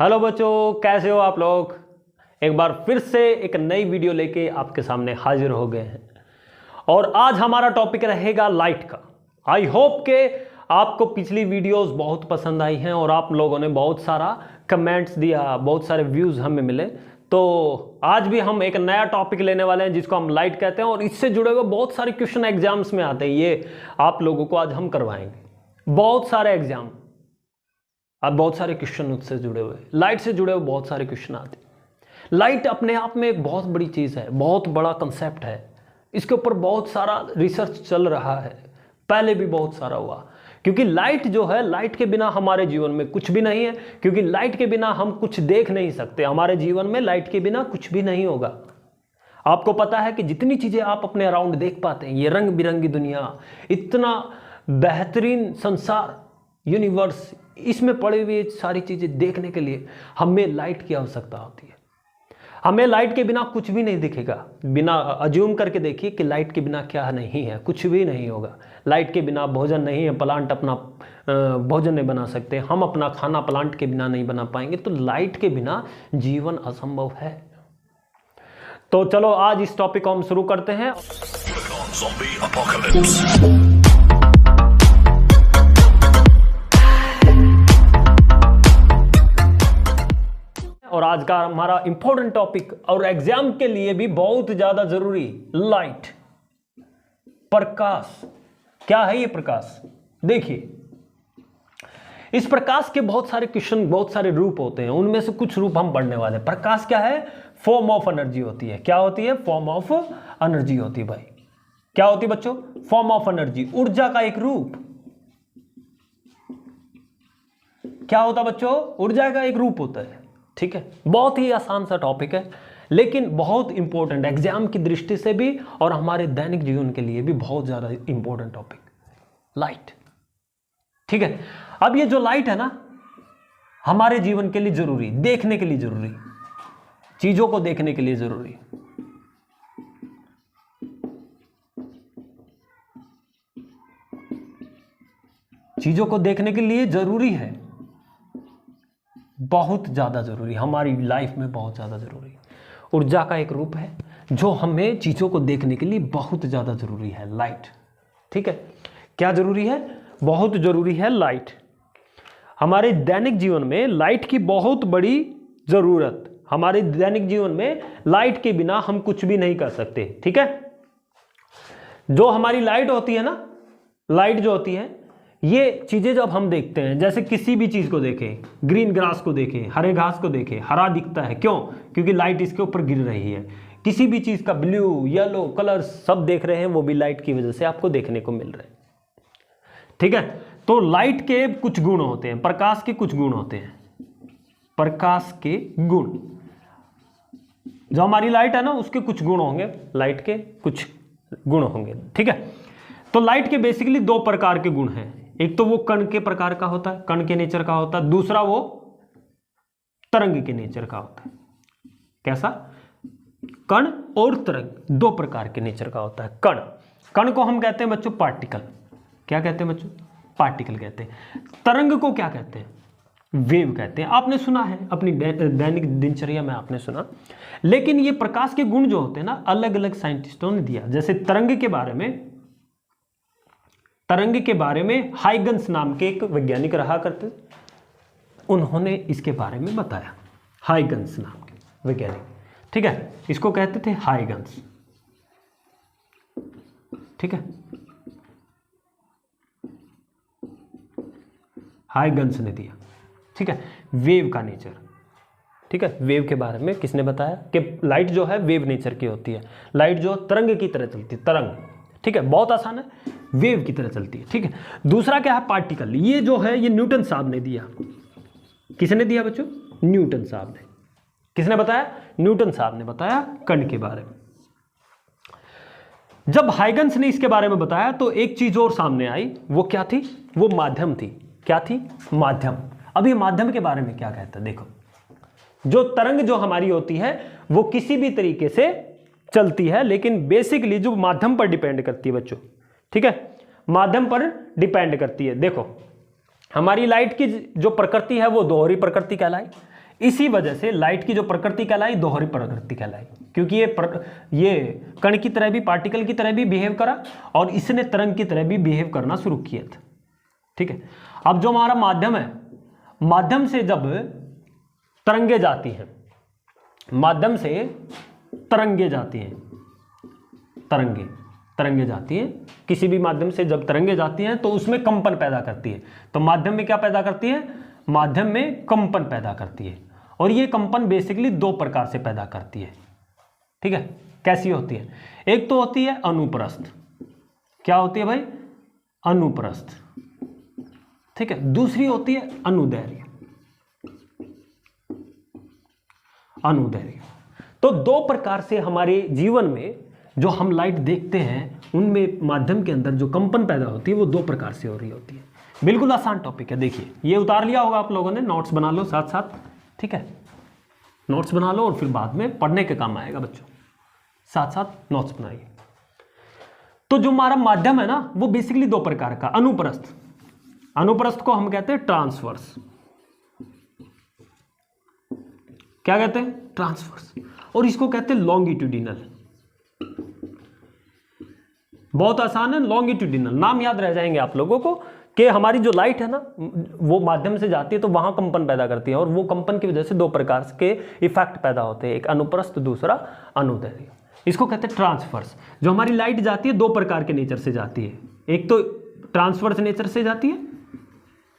Hello बच्चों, कैसे हो आप लोग। एक बार फिर से एक नई वीडियो लेके आपके सामने हाजिर हो गए हैं और आज हमारा टॉपिक रहेगा लाइट का। आई होप के आपको पिछली वीडियोस बहुत पसंद आई हैं और आप लोगों ने बहुत सारा कमेंट्स दिया, बहुत सारे व्यूज़ हमें मिले। तो आज भी हम एक नया टॉपिक लेने वाले हैं जिसको हम लाइट कहते हैं और इससे जुड़े हुए बहुत सारे क्वेश्चन एग्जाम्स में आते हैं। ये आप लोगों को आज हम करवाएंगे बहुत सारे एग्जाम। अब बहुत सारे क्वेश्चन उससे जुड़े हुए, लाइट से जुड़े हुए बहुत सारे क्वेश्चन आते हैं। लाइट अपने आप में एक बहुत बड़ी चीज़ है, बहुत बड़ा कंसेप्ट है। इसके ऊपर बहुत सारा रिसर्च चल रहा है, पहले भी बहुत सारा हुआ। क्योंकि लाइट जो है, लाइट के बिना हमारे जीवन में कुछ भी नहीं है। क्योंकि लाइट के बिना हम कुछ देख नहीं सकते। हमारे जीवन में लाइट के बिना कुछ भी नहीं होगा। आपको पता है कि जितनी चीज़ें आप अपने अराउंड देख पाते हैं, ये रंग बिरंगी दुनिया, इतना बेहतरीन संसार, यूनिवर्स, इसमें पड़ी हुई सारी चीज़ें देखने के लिए हमें लाइट की आवश्यकता होती है। हमें लाइट के बिना कुछ भी नहीं दिखेगा। बिना अज्यूम करके देखिए कि लाइट के बिना क्या नहीं है, कुछ भी नहीं होगा। लाइट के बिना भोजन नहीं है, प्लांट अपना भोजन नहीं बना सकते, हम अपना खाना प्लांट के बिना नहीं बना पाएंगे। तो लाइट के बिना जीवन असंभव है। तो चलो आज इस टॉपिक को हम शुरू करते हैं। और आज का हमारा इंपॉर्टेंट टॉपिक और एग्जाम के लिए भी बहुत ज्यादा जरूरी, लाइट, प्रकाश। क्या है ये प्रकाश? देखिए, इस प्रकाश के बहुत सारे क्वेश्चन, बहुत सारे रूप होते हैं। उनमें से कुछ रूप हम पढ़ने वाले हैं। प्रकाश क्या है? फॉर्म ऑफ एनर्जी होती है। क्या होती है? फॉर्म ऑफ एनर्जी होती है। भाई क्या होती है बच्चों? फॉर्म ऑफ एनर्जी, ऊर्जा का एक रूप। क्या होता बच्चों? ऊर्जा का एक रूप होता है। ठीक है, बहुत ही आसान सा टॉपिक है लेकिन बहुत इंपॉर्टेंट, एग्जाम की दृष्टि से भी और हमारे दैनिक जीवन के लिए भी बहुत ज्यादा इंपॉर्टेंट टॉपिक, लाइट। ठीक है, अब ये जो लाइट है ना, हमारे जीवन के लिए जरूरी, देखने के लिए जरूरी, चीजों को देखने के लिए जरूरी। चीजों को देखने के लिए जरूरी है, बहुत ज़्यादा ज़रूरी, हमारी लाइफ में बहुत ज़्यादा ज़रूरी। ऊर्जा का एक रूप है जो हमें चीज़ों को देखने के लिए बहुत ज़्यादा ज़रूरी है, लाइट। ठीक है, क्या ज़रूरी है? बहुत ज़रूरी है लाइट। हमारे दैनिक जीवन में लाइट की बहुत बड़ी ज़रूरत। हमारे दैनिक जीवन में लाइट के बिना हम कुछ भी नहीं कर सकते। ठीक है, जो हमारी लाइट होती है ना, लाइट जो होती है, ये चीजें जब हम देखते हैं, जैसे किसी भी चीज को देखें, ग्रीन ग्रास को देखें, हरे घास को देखें, हरा दिखता है। क्यों? क्योंकि लाइट इसके ऊपर गिर रही है। किसी भी चीज का ब्लू, येलो कलर सब देख रहे हैं, वो भी लाइट की वजह से आपको देखने को मिल रहे हैं। ठीक है, तो लाइट के कुछ गुण होते हैं, प्रकाश के कुछ गुण होते हैं। प्रकाश के गुण, जो हमारी लाइट है ना, उसके कुछ गुण होंगे, लाइट के कुछ गुण होंगे। ठीक है, तो लाइट के बेसिकली दो प्रकार के गुण हैं। एक तो वो कण के प्रकार का होता है, कण के नेचर का होता है। दूसरा वो तरंग के नेचर का होता है। कैसा? कण और तरंग, दो प्रकार के नेचर का होता है। कण, कण को हम कहते हैं बच्चों पार्टिकल। क्या कहते हैं बच्चों? पार्टिकल कहते हैं। तरंग को क्या कहते हैं? वेव कहते हैं। आपने सुना है, अपनी दैनिक दिनचर्या में आपने सुना। लेकिन ये प्रकाश के गुण जो होते हैं ना, अलग अलग साइंटिस्टों ने दिया। जैसे तरंग के बारे में हाइगन्स नाम के एक वैज्ञानिक रहा करते, उन्होंने इसके बारे में बताया। हाइगन्स नाम के वैज्ञानिक, ठीक है, इसको कहते थे हाइगन्स। ठीक है, हाइगन्स ने दिया। ठीक है, वेव का नेचर। ठीक है, वेव के बारे में किसने बताया कि लाइट जो है वेव नेचर की होती है। लाइट जो तरंग की तरह चलती है, तरंग। ठीक है, बहुत आसान है, वेव की तरह चलती है। ठीक है, दूसरा क्या है? पार्टिकल। ये जो है, ये न्यूटन साहब ने दिया। किसने दिया बच्चों? न्यूटन साहब ने। किसने बताया? न्यूटन साहब ने बताया कण के बारे में। जब हाइगन्स ने इसके बारे में बताया तो एक चीज और सामने आई। वो क्या थी? वो माध्यम थी। क्या थी? माध्यम। अब ये माध्यम के बारे में क्या कहता है? देखो, जो तरंग जो हमारी होती है वो किसी भी तरीके से चलती है, लेकिन बेसिकली जो माध्यम पर डिपेंड करती है बच्चों। ठीक है, माध्यम पर डिपेंड करती है। देखो, हमारी लाइट की जो प्रकृति है वो दोहरी प्रकृति कहलाई। इसी वजह से लाइट की जो प्रकृति कहलाई दोहरी प्रकृति कहलाई, क्योंकि ये कण की तरह भी, पार्टिकल की तरह भी बिहेव करा और इसने तरंग की तरह भी बिहेव करना शुरू किया था। ठीक है, अब जो हमारा माध्यम है, माध्यम से जब तरंगे जाती हैं, माध्यम से तरंगे जाती हैं, तरंगे जाती हैं, किसी भी माध्यम से जब तरंगे जाती हैं तो उसमें कंपन पैदा करती है। तो माध्यम में क्या पैदा करती है? माध्यम में कंपन पैदा करती है, और ये कंपन बेसिकली दो प्रकार से पैदा करती है। ठीक है, कैसी होती है? एक तो होती है अनुप्रस्थ। क्या होती है भाई? अनुप्रस्थ। ठीक है, दूसरी होती है अनुदैर्घ्य। अनुदैर्घ्य। तो दो प्रकार से हमारे जीवन में जो हम लाइट देखते हैं उनमें माध्यम के अंदर जो कंपन पैदा होती है वो दो प्रकार से हो रही होती है। बिल्कुल आसान टॉपिक है, देखिए ये उतार लिया होगा आप लोगों ने, नोट्स बना लो साथ साथ। ठीक है, नोट्स बना लो और फिर बाद में पढ़ने के काम आएगा बच्चों, साथ साथ नोट्स बनाइए। तो जो हमारा माध्यम है ना वो बेसिकली दो प्रकार का, अनुप्रस्थ, अनुप्रस्थ को हम कहते हैं ट्रांसवर्स। क्या कहते हैं? ट्रांसवर्स। और इसको कहते हैं लॉन्गिट्यूडिनल। बहुत आसान है, लॉन्गिट्यूडिनल। नाम याद रह जाएंगे आप लोगों को कि हमारी जो लाइट है ना वो माध्यम से जाती है तो वहां कंपन पैदा करती है, और वो कंपन की वजह से दो प्रकार के इफेक्ट पैदा होते हैं, एक अनुप्रस्थ, दूसरा अनुदैर्घ्य। इसको कहते हैं ट्रांसवर्स। जो हमारी लाइट जाती है दो प्रकार के नेचर से जाती है, एक तो ट्रांसवर्स नेचर से जाती है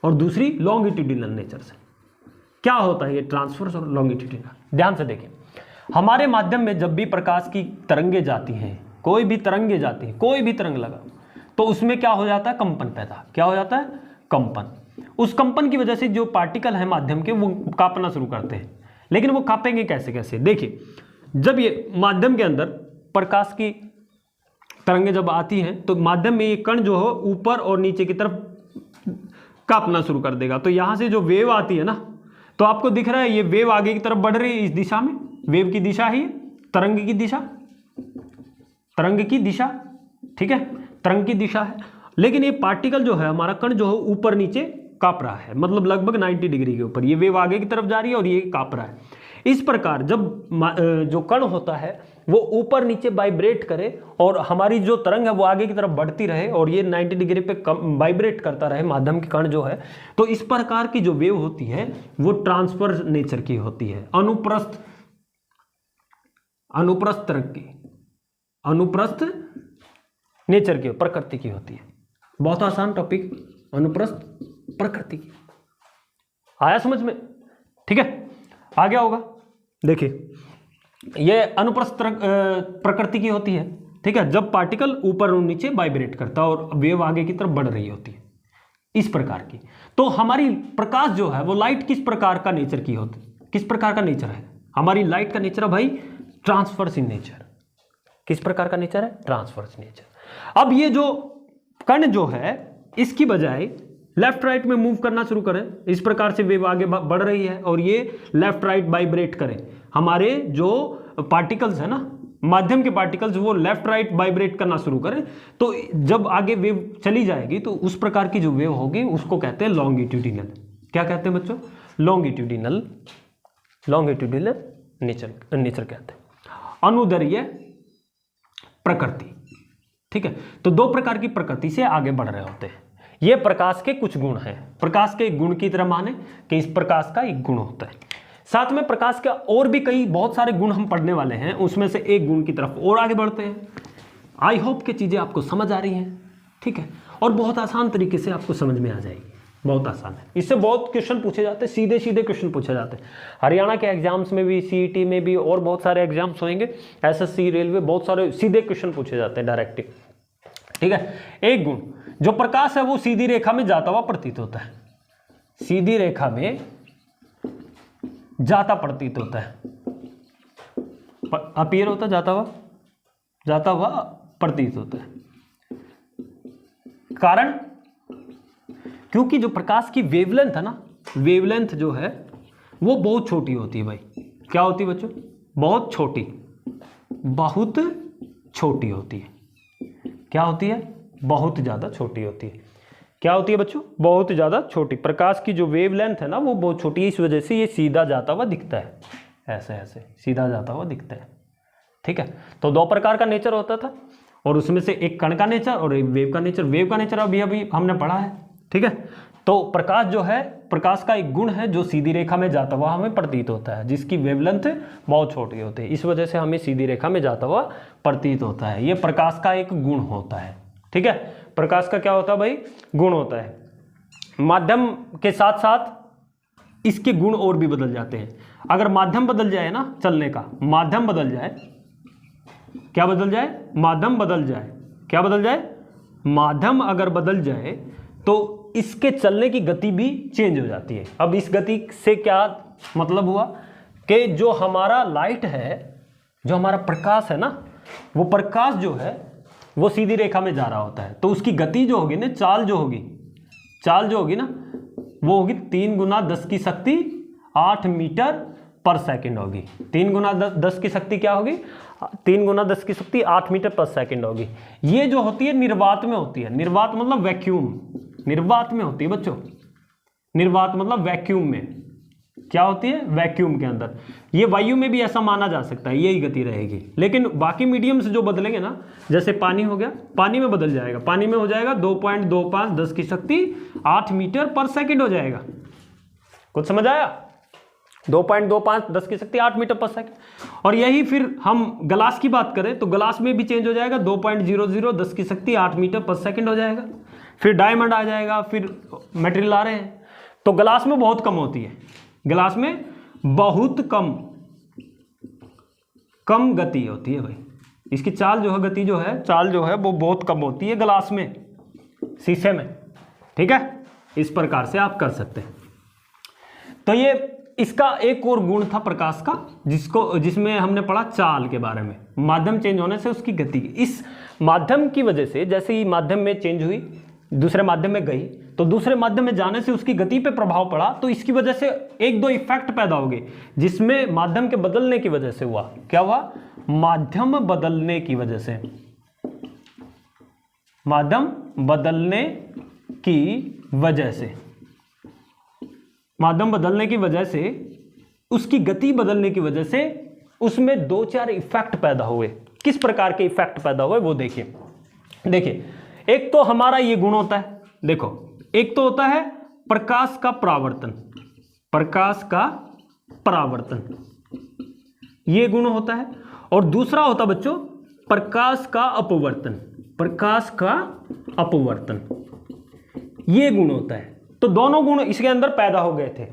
और दूसरी लॉन्गिट्यूडिनल नेचर से। क्या होता है ये ट्रांसवर्स और लॉन्गिट्यूडिनल? ध्यान से देखें, हमारे माध्यम में जब भी प्रकाश की तरंगे जाती हैं, कोई भी तरंगे जाती है, कोई भी तरंग लगा तो उसमें क्या हो जाता है? कंपन पैदा। क्या हो जाता है? कंपन। उस कंपन की वजह से जो पार्टिकल है माध्यम के वो कांपना शुरू करते हैं। लेकिन वो कांपेंगे कैसे कैसे? देखिए, जब ये माध्यम के अंदर प्रकाश की तरंगे जब आती हैं तो माध्यम में ये कण जो हो ऊपर और नीचे की तरफ कांपना शुरू कर देगा। तो यहां से जो वेव आती है ना, तो आपको दिख रहा है ये वेव आगे की तरफ बढ़ रही है इस दिशा में। वेव की दिशा ही तरंग की दिशा, तरंग की दिशा। ठीक है, तरंग की दिशा है। लेकिन ये पार्टिकल जो है, हमारा कण जो है ऊपर नीचे कांप रहा है, मतलब लगभग 90 डिग्री के ऊपर। ये वेव आगे की तरफ जा रही है और ये कांप रहा है। इस प्रकार जब जो कण होता है वो ऊपर नीचे वाइब्रेट करे और हमारी जो तरंग है वो आगे की तरफ बढ़ती रहे और ये 90 डिग्री पे वाइब्रेट करता रहे, माध्यम के कण जो है, तो इस प्रकार की जो वेव होती है वो ट्रांसवर्स नेचर की होती है। अनुप्रस्थ, अनुप्रस्थ तरंग की, अनुप्रस्थ नेचर की, प्रकृति की होती है। बहुत आसान टॉपिक, अनुप्रस्थ प्रकृति की। आया समझ में? ठीक है, आ गया होगा। देखिए, ये अनुप्रस्थ प्रकृति की होती है। ठीक है, जब पार्टिकल ऊपर और नीचे वाइब्रेट करता है और वेव आगे की तरफ बढ़ रही होती है, इस प्रकार की। तो हमारी प्रकाश जो है वो लाइट किस प्रकार का नेचर की होती है? किस प्रकार का नेचर है हमारी लाइट का? नेचर है भाई ट्रांसवर्स इन नेचर। किस प्रकार का नेचर है? Transverse nature. अब ये जो कण जो है इसकी बजाय लेफ्ट राइट में मूव करना शुरू करें, इस प्रकार से वेव आगे बढ़ रही है और ये लेफ्ट राइट वाइब्रेट करें, हमारे जो पार्टिकल्स है ना, माध्यम के पार्टिकल्स, वो लेफ्ट राइट वाइब्रेट करना शुरू करें, तो जब आगे वेव चली जाएगी तो उस प्रकार की जो वेव होगी उसको कहते हैं लॉन्गिट्यूडिनल। क्या कहते हैं बच्चों? लॉन्गिट्यूडिनल, लॉन्गिट्यूडिनल नेचर कहते हैं। अनुदैर्घ्य प्रकृति। ठीक है, तो दो प्रकार की प्रकृति से आगे बढ़ रहे होते हैं। ये प्रकाश के कुछ गुण हैं। प्रकाश के एक गुण की तरह माने कि इस प्रकाश का एक गुण होता है। साथ में प्रकाश का और भी कई बहुत सारे गुण हम पढ़ने वाले हैं, उसमें से एक गुण की तरफ और आगे बढ़ते हैं। आई होप कि चीजें आपको समझ आ रही हैं। ठीक है, और बहुत आसान तरीके से आपको समझ में आ जाएगी, बहुत आसान है। इससे बहुत क्वेश्चन पूछे जाते हैं, सीधे सीधे क्वेश्चन पूछे जाते हैं। हरियाणा के एग्जाम्स में भी, सीईटी में भी और बहुत सारे एग्जाम्स होंगे, एसएससी, रेलवे, बहुत सारे सीधे क्वेश्चन पूछे जाते हैं डायरेक्ट। ठीक है, एक गुण, जो प्रकाश है वो सीधी रेखा में जाता हुआ प्रतीत होता है, सीधी रेखा में जाता प्रतीत होता है, अपीयर होता, जाता हुआ प्रतीत होता है। कारण, क्योंकि जो प्रकाश की वेवलेंथ है ना, वेवलेंथ जो है वो बहुत छोटी होती है भाई। क्या होती है बच्चों? बहुत छोटी, बहुत छोटी होती है। क्या होती है? बहुत ज़्यादा छोटी होती है। क्या होती है बच्चों, बहुत ज़्यादा छोटी। प्रकाश की जो वेवलेंथ है ना वो बहुत छोटी है, इस वजह से ये सीधा जाता हुआ दिखता है, ऐसे ऐसे सीधा जाता हुआ दिखता है। ठीक है, तो दो प्रकार का नेचर होता था, और उसमें से एक कण का नेचर और एक वेव का नेचर। वेव का नेचर अभी अभी हमने पढ़ा है। ठीक है, तो प्रकाश जो है, प्रकाश का एक गुण है जो सीधी रेखा में जाता हुआ हमें प्रतीत होता है, जिसकी वेवलेंथ बहुत छोटी होती है, इस वजह से हमें सीधी रेखा में जाता हुआ प्रतीत होता है। ये प्रकाश का एक गुण होता है। ठीक है, प्रकाश का क्या होता है भाई, गुण होता है। माध्यम के साथ साथ इसके गुण और भी बदल जाते हैं। अगर माध्यम बदल जाए ना, चलने का माध्यम बदल जाए, क्या बदल जाए, माध्यम बदल जाए, क्या बदल जाए, माध्यम अगर बदल जाए तो इसके चलने की गति भी चेंज हो जाती है। अब इस गति से क्या मतलब हुआ कि जो हमारा लाइट है, जो हमारा प्रकाश है ना, वो प्रकाश जो है वो सीधी रेखा में जा रहा होता है, तो उसकी गति जो होगी ना, चाल जो होगी ना, वो होगी 3 गुना 10 की शक्ति 8 मीटर पर सेकंड होगी। 3 गुना 10 की शक्ति क्या होगी, 3 गुना 10 की शक्ति 8 मीटर पर सेकंड होगी। ये जो होती है निर्वात में होती है। निर्वात मतलब वैक्यूम, निर्वात में होती है बच्चों। निर्वात मतलब वैक्यूम में, क्या होती है, वैक्यूम के अंदर। ये वायु में भी ऐसा माना जा सकता है, यही गति रहेगी। लेकिन बाकी मीडियम से जो बदलेंगे ना, जैसे पानी हो गया, पानी में बदल जाएगा, पानी में हो जाएगा 2.25 10 की शक्ति 8 मीटर पर सेकंड हो जाएगा। कुछ समझ आया, 2.25 10 की शक्ति 8 मीटर पर सेकंड। और यही फिर हम ग्लास की बात करें तो ग्लास में भी चेंज हो जाएगा, 2.00 10 की शक्ति 8 मीटर पर सेकंड हो जाएगा। फिर डायमंड आ जाएगा, फिर मटेरियल आ रहे हैं, तो ग्लास में बहुत कम होती है, ग्लास में बहुत कम गति होती है भाई। इसकी चाल जो है, गति जो है, चाल जो है वो बहुत कम होती है ग्लास में, शीशे में। ठीक है, इस प्रकार से आप कर सकते हैं। तो ये इसका एक और गुण था प्रकाश का, जिसमें हमने पढ़ा चाल के बारे में। माध्यम चेंज होने से उसकी गति, इस माध्यम की वजह से, जैसे ही माध्यम में चेंज हुई, दूसरे माध्यम में गई, तो दूसरे माध्यम में जाने से उसकी गति पे प्रभाव पड़ा, तो इसकी वजह से एक दो इफेक्ट पैदा हो गए, जिसमें माध्यम के बदलने की वजह से हुआ। क्या हुआ, माध्यम बदलने की वजह से, माध्यम बदलने की वजह से, माध्यम बदलने की वजह से, उसकी गति बदलने की वजह से उसमें 2-4 इफेक्ट पैदा हुए। किस प्रकार के इफेक्ट पैदा हुए वो देखिए। एक तो हमारा ये गुण होता है, देखो, एक तो होता है प्रकाश का परावर्तन, प्रकाश का परावर्तन, ये गुण होता है। और दूसरा होता बच्चों प्रकाश का अपवर्तन, प्रकाश का अपवर्तन, ये गुण होता है। तो दोनों गुण इसके अंदर पैदा हो गए थे,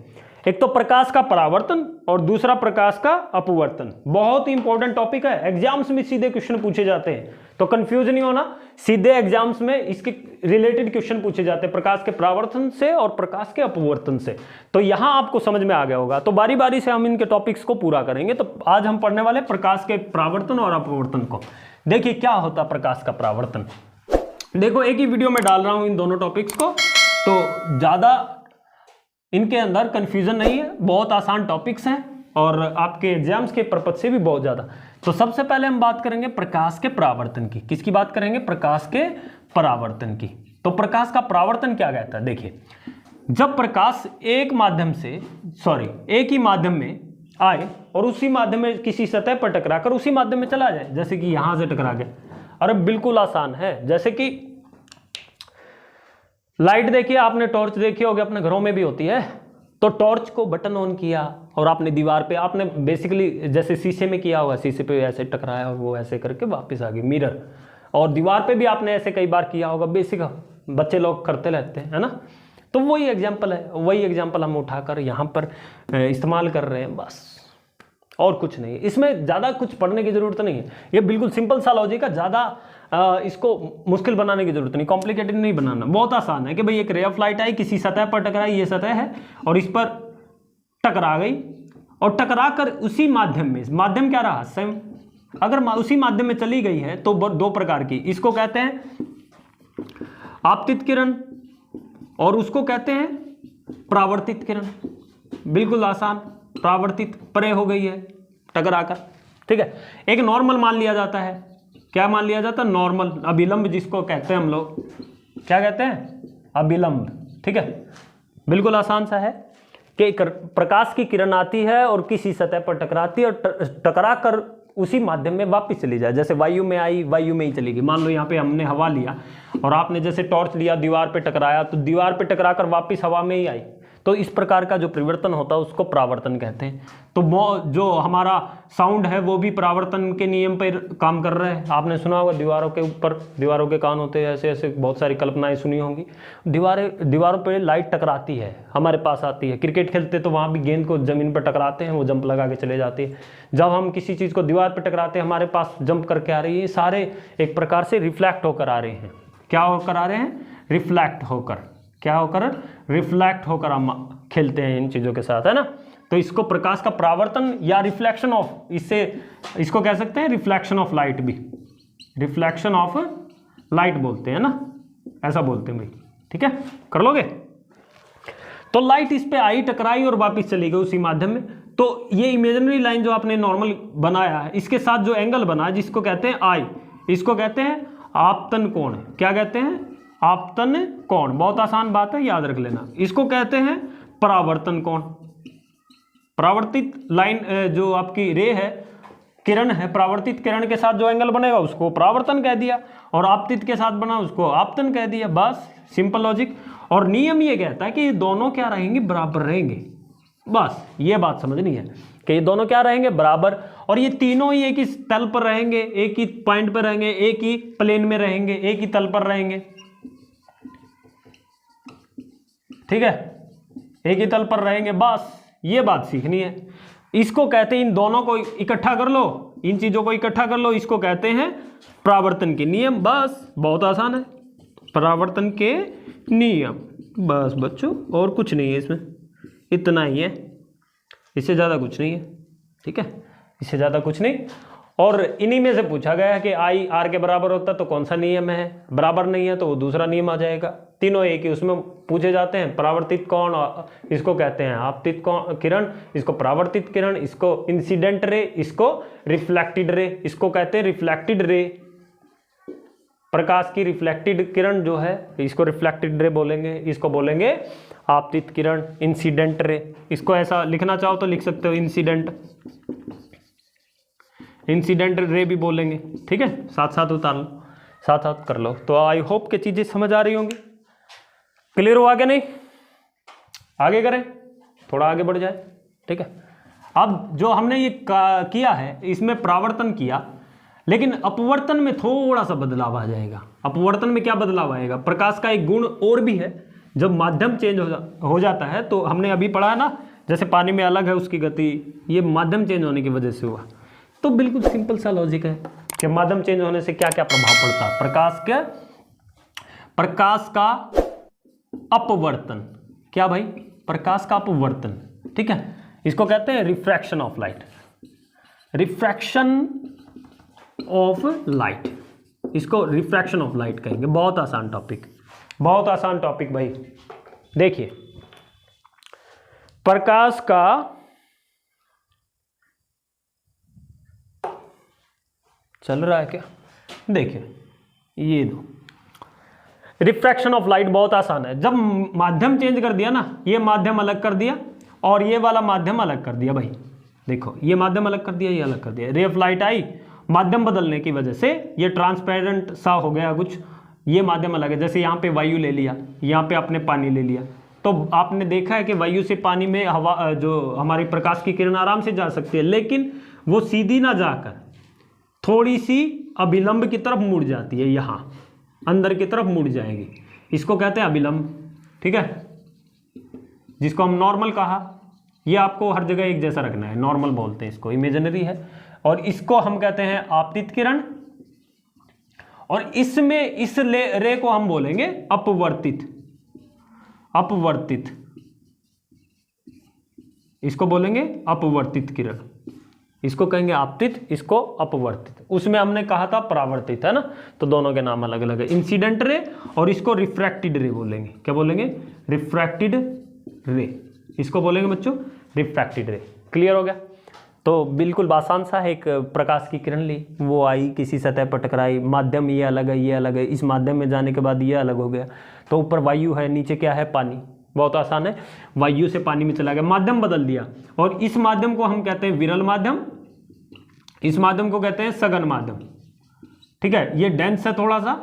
एक तो प्रकाश का परावर्तन और दूसरा प्रकाश का अपवर्तन। बहुत ही इंपॉर्टेंट टॉपिक है, एग्जाम्स में सीधे क्वेश्चन पूछे जाते हैं, तो कंफ्यूज नहीं होना, सीधे एग्जाम्स में इसके रिलेटेड क्वेश्चन पूछे जाते हैं, प्रकाश के परावर्तन से और प्रकाश के अपवर्तन से। तो यहां आपको समझ में आ गया होगा। तो बारी बारी से हम इनके टॉपिक्स को पूरा करेंगे। तो आज हम पढ़ने वाले प्रकाश के परावर्तन और अपवर्तन को। देखिए क्या होता है प्रकाश का परावर्तन। देखो एक ही वीडियो में डाल रहा हूं इन दोनों टॉपिक्स को, तो ज्यादा इनके अंदर कंफ्यूजन नहीं है, बहुत आसान टॉपिक्स हैं और आपके एग्जाम्स के पर्पज से भी बहुत ज़्यादा। तो सबसे पहले हम बात करेंगे प्रकाश के परावर्तन की। किसकी बात करेंगे, प्रकाश के परावर्तन की। तो प्रकाश का परावर्तन क्या कहता है, देखिए, जब प्रकाश एक ही माध्यम में आए और उसी माध्यम में किसी सतह पर टकराकर उसी माध्यम में चला जाए, जैसे कि यहां से टकरा गया। अरे बिल्कुल आसान है, जैसे कि लाइट देखिए, आपने टॉर्च देखी होगी, अपने घरों में भी होती है। तो टॉर्च को बटन ऑन किया और आपने दीवार पे, आपने बेसिकली जैसे शीशे में किया होगा, शीशे पे ऐसे टकराया और वो ऐसे करके वापस आ गई मिरर, और दीवार पे भी आपने ऐसे कई बार किया होगा, बेसिक बच्चे लोग करते रहते हैं, है ना। तो वही एग्जाम्पल है, वही एग्जाम्पल हम उठाकर यहाँ पर इस्तेमाल कर रहे हैं, बस और कुछ नहीं। इसमें ज़्यादा कुछ पढ़ने की ज़रूरत नहीं है, ये बिल्कुल सिंपल सा लॉजिक है, ज़्यादा इसको मुश्किल बनाने की जरूरत नहीं, कॉम्प्लिकेटेड नहीं बनाना, बहुत आसान है कि भाई एक रे ऑफ लाइट आई, किसी सतह पर टकराई, ये सतह है और इस पर टकरा गई, और टकरा कर उसी माध्यम में, माध्यम क्या रहा सेम, अगर उसी माध्यम में चली गई है तो दो प्रकार की, इसको कहते हैं आपतित किरण और उसको कहते हैं परावर्तित किरण। बिल्कुल आसान, परावर्तित परे हो गई है टकराकर, ठीक है। एक नॉर्मल मान लिया जाता है, क्या मान लिया जाता है, नॉर्मल, अभिलंब जिसको कहते हैं हम लोग, क्या कहते हैं, अभिलंब। ठीक है, बिल्कुल आसान सा है कि प्रकाश की किरण आती है और किसी सतह पर टकराती है और टकरा कर उसी माध्यम में वापस चली जाए। जैसे वायु में आई, वायु में ही चली गई। मान लो यहाँ पे हमने हवा लिया और आपने जैसे टॉर्च लिया, दीवार पे टकराया, तो दीवार पे टकरा कर वापस हवा में ही आई। तो इस प्रकार का जो परिवर्तन होता है उसको परावर्तन कहते हैं। तो जो हमारा साउंड है वो भी परावर्तन के नियम पर काम कर रहा है। आपने सुना होगा दीवारों के ऊपर, दीवारों के कान होते हैं, ऐसे ऐसे बहुत सारी कल्पनाएं सुनी होंगी। दीवारों पर लाइट टकराती है, हमारे पास आती है। क्रिकेट खेलते तो वहाँ भी गेंद को जमीन पर टकराते हैं, वो जंप लगा के चले जाती है। जब हम किसी चीज़ को दीवार पर टकराते हैं, हमारे पास जंप करके आ रही है। सारे एक प्रकार से रिफ्लेक्ट होकर आ रहे हैं। क्या होकर आ रहे हैं? रिफ्लेक्ट होकर। क्या होकर? रिफ्लेक्ट होकर हम खेलते हैं इन चीज़ों के साथ, है ना। तो इसको प्रकाश का परावर्तन या रिफ्लेक्शन ऑफ, इसको कह सकते हैं रिफ्लेक्शन ऑफ लाइट भी, रिफ्लेक्शन ऑफ लाइट बोलते हैं ना, ऐसा बोलते हैं भाई। ठीक है, कर लोगे। तो लाइट इस पे आई, टकराई और वापस चली गई उसी माध्यम में। तो ये इमेजिनरी लाइन जो आपने नॉर्मल बनाया है, इसके साथ जो एंगल बना जिसको कहते हैं आई, इसको कहते हैं आपतन कोण। क्या कहते हैं? आपतन कोण। बहुत आसान बात है, याद रख लेना। इसको कहते हैं परावर्तन कोण। परावर्तित लाइन जो आपकी रे है, किरण है, परावर्तित किरण के साथ जो एंगल बनेगा उसको परावर्तन कह दिया, और आपतित के साथ बना उसको आपतन कह दिया। बस सिंपल लॉजिक। और नियम ये कहता है कि ये दोनों क्या रहेंगे? बराबर रहेंगे। बस ये बात समझनी है कि ये दोनों क्या रहेंगे? बराबर। और ये तीनों ही एक ही तल पर रहेंगे, एक ही पॉइंट पर रहेंगे, एक ही प्लेन में रहेंगे, एक ही तल पर रहेंगे। ठीक है, एक ही तल पर रहेंगे। बस ये बात सीखनी है। इसको कहते हैं, इन दोनों को इकट्ठा कर लो, इन चीजों को इकट्ठा कर लो, इसको कहते हैं परावर्तन के नियम। बस बहुत आसान है, परावर्तन के नियम। बस बच्चों, और कुछ नहीं है इसमें, इतना ही है, इससे ज़्यादा कुछ नहीं है। ठीक है, इससे ज़्यादा कुछ नहीं। और इन्हीं में से पूछा गया है कि आई आर के बराबर होता तो कौन सा नियम है, बराबर नहीं है तो वो दूसरा नियम आ जाएगा। तीनों एक ही उसमें पूछे जाते हैं। परावर्तित कोण, इसको कहते हैं आपतित किरण, इसको परावर्तित किरण, इसको इंसिडेंट रे, इसको रिफ्लेक्टेड रे, इसको कहते हैं रिफ्लेक्टेड रे। प्रकाश की रिफ्लेक्टेड किरण जो है इसको रिफ्लेक्टेड रे बोलेंगे, इसको बोलेंगे आपतित किरण, इंसिडेंट रे। इसको ऐसा लिखना चाहो तो लिख सकते हो, इंसिडेंट रे भी बोलेंगे। ठीक है, साथ साथ उतार लो, साथ साथ कर लो। तो आई होप कि चीजें समझ आ रही होंगी। क्लियर हुआ कि नहीं? आगे करें, थोड़ा आगे बढ़ जाए। ठीक है, अब जो हमने ये किया है, इसमें परावर्तन किया, लेकिन अपवर्तन में थोड़ा सा बदलाव आ जाएगा। अपवर्तन में क्या बदलाव आएगा? प्रकाश का एक गुण और भी है, जब माध्यम चेंज हो जाता है, तो हमने अभी पढ़ा ना, जैसे पानी में अलग है उसकी गति, ये माध्यम चेंज होने की वजह से हुआ। तो बिल्कुल सिंपल सा लॉजिक है कि माध्यम चेंज होने से क्या क्या प्रभाव पड़ता है। प्रकाश का अपवर्तन। क्या भाई? प्रकाश का अपवर्तन। ठीक है, इसको कहते हैं refraction of light, refraction of light, इसको रिफ्रैक्शन ऑफ लाइट कहेंगे। बहुत आसान टॉपिक, बहुत आसान टॉपिक भाई। देखिए, प्रकाश का चल रहा है क्या? देखिए, ये दो रिफ्रैक्शन ऑफ लाइट बहुत आसान है। जब माध्यम चेंज कर दिया ना, ये माध्यम अलग कर दिया और ये वाला माध्यम अलग कर दिया भाई। देखो, ये माध्यम अलग कर दिया, ये अलग कर दिया। रे ऑफ लाइट आई, माध्यम बदलने की वजह से ये ट्रांसपेरेंट सा हो गया कुछ, ये माध्यम अलग है। जैसे यहाँ पे वायु ले लिया, यहाँ पे आपने पानी ले लिया, तो आपने देखा है कि वायु से पानी में हवा, जो हमारी प्रकाश की किरण आराम से जा सकती है, लेकिन वो सीधी ना जाकर थोड़ी सी अभिलंब की तरफ मुड़ जाती है, यहाँ अंदर की तरफ मुड़ जाएगी। इसको कहते हैं अभिलंब। ठीक है, जिसको हम नॉर्मल कहा, ये आपको हर जगह एक जैसा रखना है, नॉर्मल बोलते हैं इसको, इमेजिनरी है। और इसको हम कहते हैं आपतित किरण, और इसमें इस रे को हम बोलेंगे अपवर्तित, अपवर्तित, इसको बोलेंगे अपवर्तित किरण, इसको कहेंगे आपतित, इसको अपवर्तित। उसमें हमने कहा था परावर्तित, है ना, तो दोनों के नाम अलग अलग है, इंसिडेंट रे, और इसको रिफ्रैक्टेड रे बोलेंगे। क्या बोलेंगे? रिफ्रैक्टेड रे, इसको बोलेंगे बच्चों रिफ्रैक्टेड रे। क्लियर हो गया? तो बिल्कुल आसान सा है, एक प्रकाश की किरण ली, वो आई किसी सतह पर टकराई, माध्यम ये अलग है ये अलग है, इस माध्यम में जाने के बाद ये अलग हो गया, तो ऊपर वायु है नीचे क्या है पानी, बहुत आसान है, वायु से पानी में चला गया, माध्यम बदल दिया, और इस माध्यम को हम कहते हैं विरल माध्यम, इस माध्यम को कहते हैं सघन माध्यम, ठीक है। ये डेंस है थोड़ा सा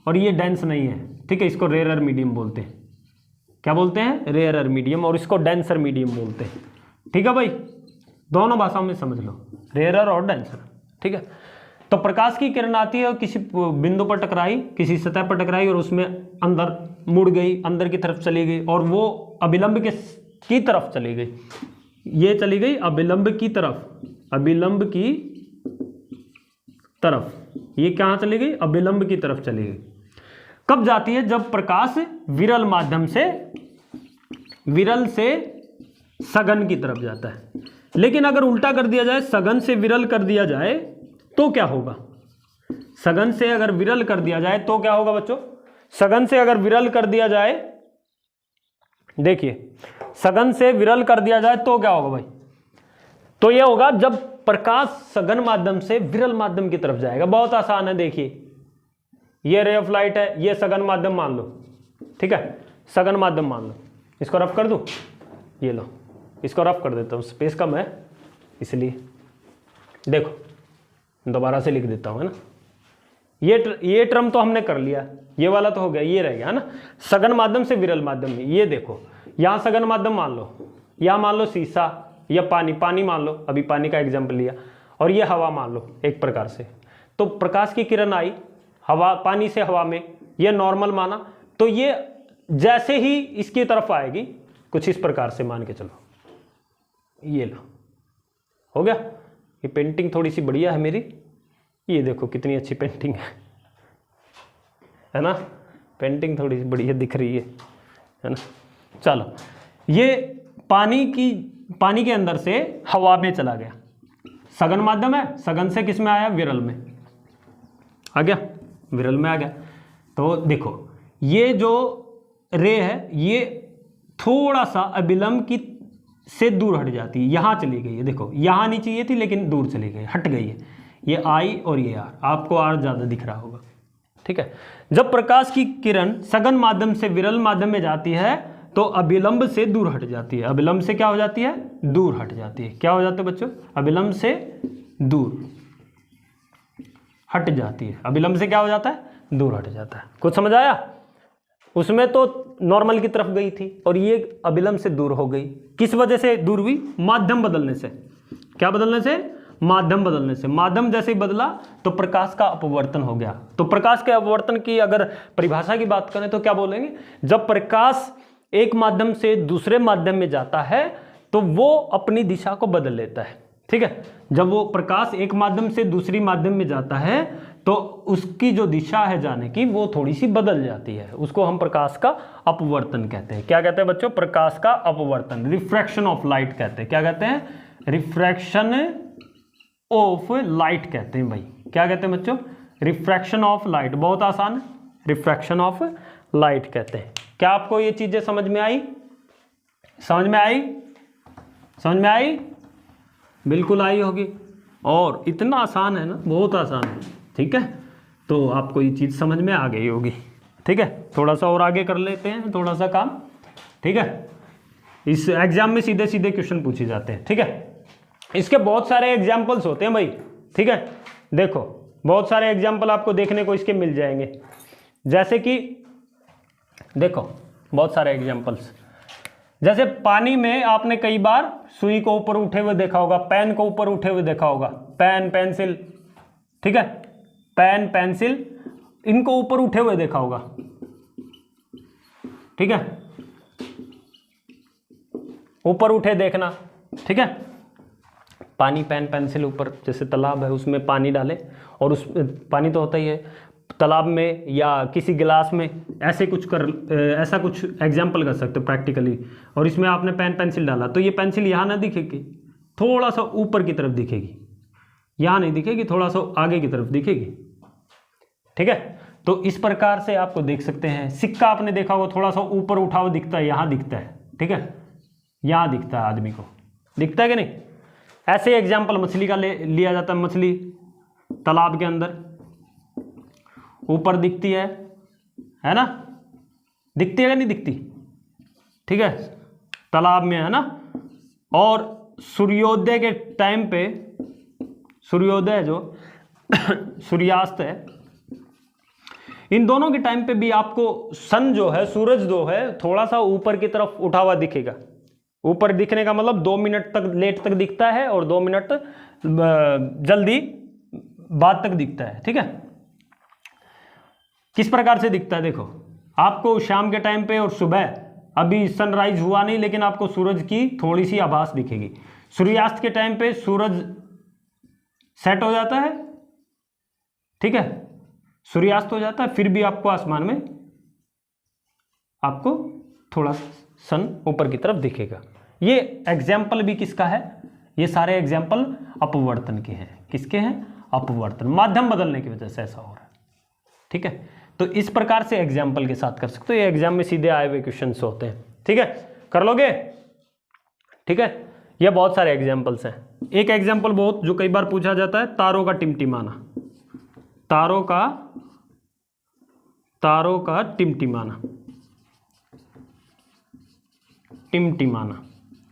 और ये डेंस नहीं है, ठीक है, इसको रेयरर मीडियम बोलते हैं, क्या बोलते हैं, रेयरर मीडियम, और इसको डेंसर मीडियम बोलते हैं, ठीक है भाई, दोनों भाषाओं में समझ लो, रेयरर और डेंसर, ठीक है। तो प्रकाश की किरण आती है और किसी बिंदु पर टकराई, किसी सतह पर टकराई और उसमें अंदर मुड़ गई, अंदर की तरफ चली गई, और वो अभिलंब की तरफ चली गई, ये चली गई अभिलंब की तरफ, अभिलंब की तरफ, ये कहाँ चली गई, अभिलंब की तरफ चली गई। कब जाती है, जब प्रकाश विरल माध्यम से, विरल से सघन की तरफ जाता है। लेकिन अगर उल्टा कर दिया जाए, सघन से विरल कर दिया जाए तो क्या होगा, सघन से अगर विरल कर दिया जाए तो क्या होगा बच्चों, सघन से अगर विरल कर दिया जाए, देखिए सघन से विरल कर दिया जाए तो क्या होगा भाई, तो यह होगा जब प्रकाश सघन माध्यम से विरल माध्यम की तरफ जाएगा। बहुत आसान है, देखिए ये रे ऑफ लाइट है, ये सघन माध्यम मान लो, ठीक है, सघन माध्यम मान लो, इसको रफ कर दूं, ये लो इसको रफ कर देता हूँ, स्पेस कम है इसलिए, देखो दोबारा से लिख देता हूँ, है ना, ये टर्म तो हमने कर लिया, ये वाला तो हो गया, ये रह गया, है ना, सघन माध्यम से विरल माध्यम में। ये देखो यहाँ सघन माध्यम मान लो, यहाँ मान लो शीशा या पानी मान लो, अभी पानी का एग्जाम्पल लिया, और ये हवा मान लो एक प्रकार से, तो प्रकाश की किरण आई हवा, पानी से हवा में, ये नॉर्मल माना, तो ये जैसे ही इसकी तरफ आएगी कुछ इस प्रकार से मान के चलो, ये लो हो गया। ये पेंटिंग थोड़ी सी बढ़िया है मेरी, ये देखो कितनी अच्छी पेंटिंग है ना, पेंटिंग थोड़ी सी बढ़िया दिख रही है ना। चलो ये पानी के अंदर से हवा में चला गया, सघन माध्यम है, सघन से किस में आया, विरल में आ गया, विरल में आ गया। तो देखो ये जो रे है ये थोड़ा सा अभिलंब की से दूर हट जाती है, यहाँ चली गई है, देखो यहाँ नहीं चाहिए थी लेकिन दूर चली गई, हट गई है, ये आई और ये आर, आपको आर ज़्यादा दिख रहा होगा, ठीक है। जब प्रकाश की किरण सघन माध्यम से विरल माध्यम में जाती है तो अभिलंब से दूर हट जाती है, अभिलंब से क्या हो जाती है, दूर हट जाती है, क्या हो जाता है बच्चों, अभिलंब से दूर हट जाती है, अभिलंब से क्या हो जाता है, दूर हट जाता है। कुछ समझ आया, उसमें तो नॉर्मल की तरफ गई थी और ये अभिलंब से दूर हो गई, किस वजह से दूर हुई, माध्यम बदलने से, क्या बदलने से, माध्यम बदलने से। माध्यम जैसे ही बदला तो प्रकाश का अपवर्तन हो गया। तो प्रकाश के अपवर्तन की अगर परिभाषा की बात करें तो क्या बोलेंगे, जब प्रकाश एक माध्यम से दूसरे माध्यम में जाता है तो वो अपनी दिशा को बदल लेता है, ठीक है। जब वो प्रकाश एक माध्यम से दूसरी माध्यम में जाता है तो उसकी जो दिशा है जाने की वो थोड़ी सी बदल जाती है, उसको हम प्रकाश का अपवर्तन कहते हैं। क्या कहते हैं बच्चों, प्रकाश का अपवर्तन, रिफ्रैक्शन ऑफ लाइट कहते हैं। क्या कहते हैं, रिफ्रैक्शन ऑफ लाइट कहते हैं भाई। क्या कहते हैं बच्चों, रिफ्रैक्शन ऑफ लाइट, बहुत आसान है, रिफ्रैक्शन ऑफ लाइट कहते हैं। क्या आपको ये चीजें समझ में आई, समझ में आई, समझ में आई, बिल्कुल आई होगी, और इतना आसान है ना, बहुत आसान है, ठीक है। तो आपको ये चीज़ समझ में आ गई होगी, ठीक है। थोड़ा सा और आगे कर लेते हैं, थोड़ा सा काम, ठीक है। इस एग्जाम में सीधे सीधे क्वेश्चन पूछे जाते हैं, ठीक है। इसके बहुत सारे एग्जाम्पल्स होते हैं भाई, ठीक है। देखो बहुत सारे एग्जाम्पल आपको देखने को इसके मिल जाएंगे, जैसे कि देखो बहुत सारे एग्जाम्पल्स, जैसे पानी में आपने कई बार सुई को ऊपर उठे हुए देखा होगा, पेन को ऊपर उठे हुए देखा होगा, पेन पेंसिल, ठीक है, पेन पेंसिल इनको ऊपर उठे हुए देखा होगा, ठीक है, ऊपर उठे देखना, ठीक है। पानी पेन पेंसिल ऊपर, जैसे तालाब है उसमें पानी डाले और उस पानी तो होता ही है, तालाब में या किसी गिलास में ऐसे कुछ ऐसा कुछ एग्जाम्पल कर सकते हो प्रैक्टिकली, और इसमें आपने पेन पेंसिल डाला तो ये पेंसिल यहाँ ना दिखेगी, थोड़ा सा ऊपर की तरफ दिखेगी, यहाँ नहीं दिखेगी, थोड़ा सा आगे की तरफ दिखेगी, ठीक है। तो इस प्रकार से आपको देख सकते हैं। सिक्का आपने देखा होगा, थोड़ा सा ऊपर उठा हुआ दिखता है, यहाँ दिखता है, ठीक है, यहाँ दिखता है, आदमी को दिखता है कि नहीं, ऐसे एग्जाम्पल मछली का लिया जाता है। मछली तालाब के अंदर ऊपर दिखती है ना, दिखती है या नहीं दिखती, ठीक है, तालाब में है ना। और सूर्योदय के टाइम पे, सूर्योदय जो सूर्यास्त है, इन दोनों के टाइम पे भी आपको सन जो है, सूरज जो है, थोड़ा सा ऊपर की तरफ उठा हुआ दिखेगा। ऊपर दिखने का मतलब 2 मिनट तक लेट तक दिखता है और 2 मिनट जल्दी बाद तक दिखता है, ठीक है। किस प्रकार से दिखता है देखो, आपको शाम के टाइम पे और सुबह, अभी सनराइज हुआ नहीं लेकिन आपको सूरज की थोड़ी सी आभास दिखेगी। सूर्यास्त के टाइम पे सूरज सेट हो जाता है, ठीक है, सूर्यास्त हो जाता है, फिर भी आपको आसमान में आपको थोड़ा सन ऊपर की तरफ दिखेगा। ये एग्जाम्पल भी किसका है, ये सारे एग्जाम्पल अपवर्तन के हैं। किसके हैं? अपवर्तन, माध्यम बदलने की वजह से ऐसा हो रहा है, ठीक है। तो इस प्रकार से एग्जाम्पल के साथ कर सकते हो, ये एग्जाम में सीधे आए हुए क्वेश्चंस होते हैं, ठीक है, कर लोगे, ठीक है। ये बहुत सारे एग्जाम्पल्स हैं। एक एग्जाम्पल बहुत जो कई बार पूछा जाता है, तारों का टिमटिमाना, तारों का टिमटिमाना, टिमटिमाना,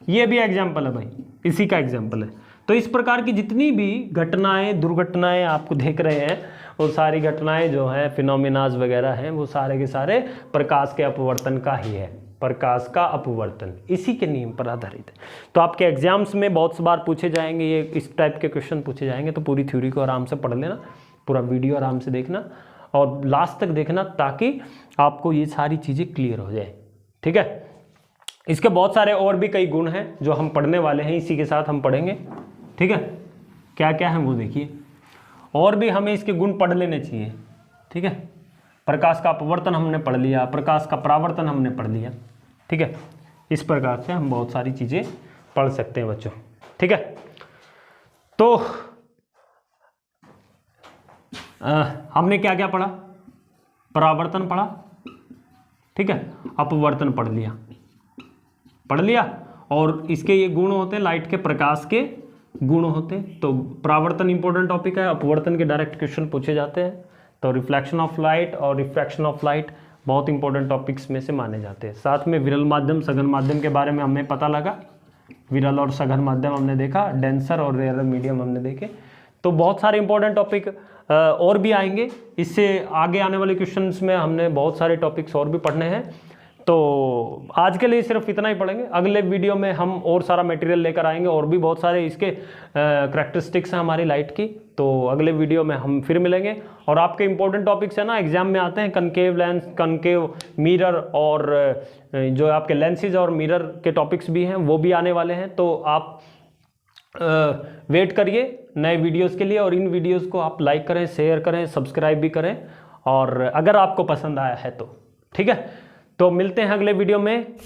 ये भी एग्जाम्पल है भाई, इसी का एग्जाम्पल है। तो इस प्रकार की जितनी भी घटनाएं, दुर्घटनाएं आपको देख रहे हैं, वो सारी घटनाएं जो हैं, फिनोमिनाज वगैरह हैं, वो सारे के सारे प्रकाश के अपवर्तन का ही है। प्रकाश का अपवर्तन इसी के नियम पर आधारित है। तो आपके एग्जाम्स में बहुत बार पूछे जाएंगे, ये इस टाइप के क्वेश्चन पूछे जाएंगे। तो पूरी थ्योरी को आराम से पढ़ लेना, पूरा वीडियो आराम से देखना और लास्ट तक देखना, ताकि आपको ये सारी चीज़ें क्लियर हो जाए, ठीक है। इसके बहुत सारे और भी कई गुण हैं जो हम पढ़ने वाले हैं, इसी के साथ हम पढ़ेंगे, ठीक है। क्या क्या है वो देखिए, और भी हमें इसके गुण पढ़ लेने चाहिए, ठीक है। प्रकाश का अपवर्तन हमने पढ़ लिया, प्रकाश का परावर्तन हमने पढ़ लिया, ठीक है। इस प्रकार से हम बहुत सारी चीज़ें पढ़ सकते हैं बच्चों, ठीक है। तो हमने क्या क्या पढ़ा? परावर्तन पढ़ा, ठीक है, अपवर्तन पढ़ लिया, और इसके ये गुण होते हैं, लाइट के प्रकाश के गुण होते हैं। तो परावर्तन इंपॉर्टेंट टॉपिक है, अपवर्तन के डायरेक्ट क्वेश्चन पूछे जाते हैं। तो रिफ्लेक्शन ऑफ लाइट और रिफ्रैक्शन ऑफ लाइट बहुत इंपॉर्टेंट टॉपिक्स में से माने जाते हैं। साथ में विरल माध्यम, सघन माध्यम के बारे में हमें पता लगा, विरल और सघन माध्यम हमने देखा, डेंसर और रेयर मीडियम हमने देखे। तो बहुत सारे इंपॉर्टेंट टॉपिक और भी आएंगे, इससे आगे आने वाले क्वेश्चंस में हमने बहुत सारे टॉपिक्स और भी पढ़ने हैं। तो आज के लिए सिर्फ इतना ही पढ़ेंगे। अगले वीडियो में हम और सारा मटेरियल लेकर आएंगे, और भी बहुत सारे इसके करैक्टरिस्टिक्स हैं हमारी लाइट की। तो अगले वीडियो में हम फिर मिलेंगे। और आपके इंपॉर्टेंट टॉपिक्स है ना, एग्जाम में आते हैं, कनकेव लेंस, कनकेव मिरर, और जो आपके लेंसेज और मिरर के टॉपिक्स भी हैं वो भी आने वाले हैं। तो आप वेट करिए नए वीडियोस के लिए, और इन वीडियोस को आप लाइक करें, शेयर करें, सब्सक्राइब भी करें, और अगर आपको पसंद आया है तो, ठीक है। तो मिलते हैं अगले वीडियो में।